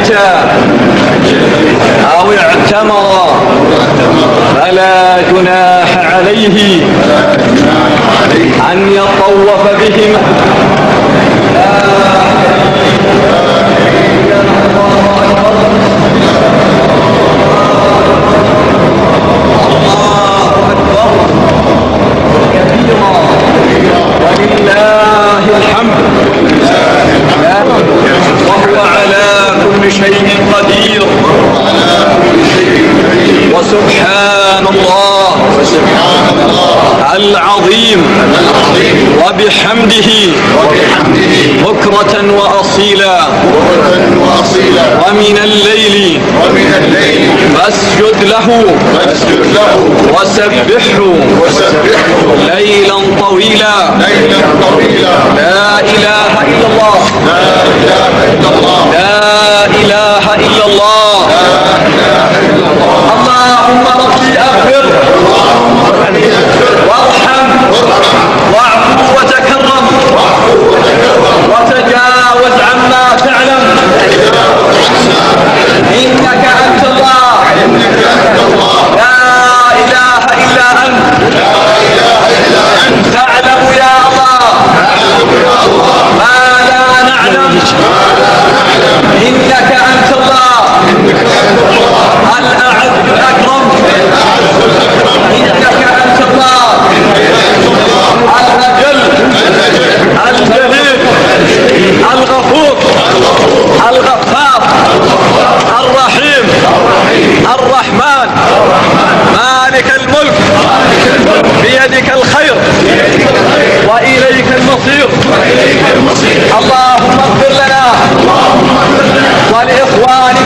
حج أو اعتمر فلا جناح عليه أن يطوف بهما. ولله الحمد وهو على كل شيء قدير. وسبحان الله العظيم وبحمده بكرة وأصيلا. ومن الليل فاسجد له وسبحه ليلا طويلا. لا إله إلا الله لا إله إلا الله. اللهم ربي أغفر وارحم واعف وتكرم وتجاوز عما تعلم إنك أنت الله لا إله إلا أنت. تعلم يا الله ما لا نعلم إنك أنت الله الأعز الأكرم. إنك أنت الله الأجل الجليل الغفور الغفار الرحيم الرحمن مالك الملك بيدك الخير وإليك المصير. اللهم اغفر لنا ولإخواننا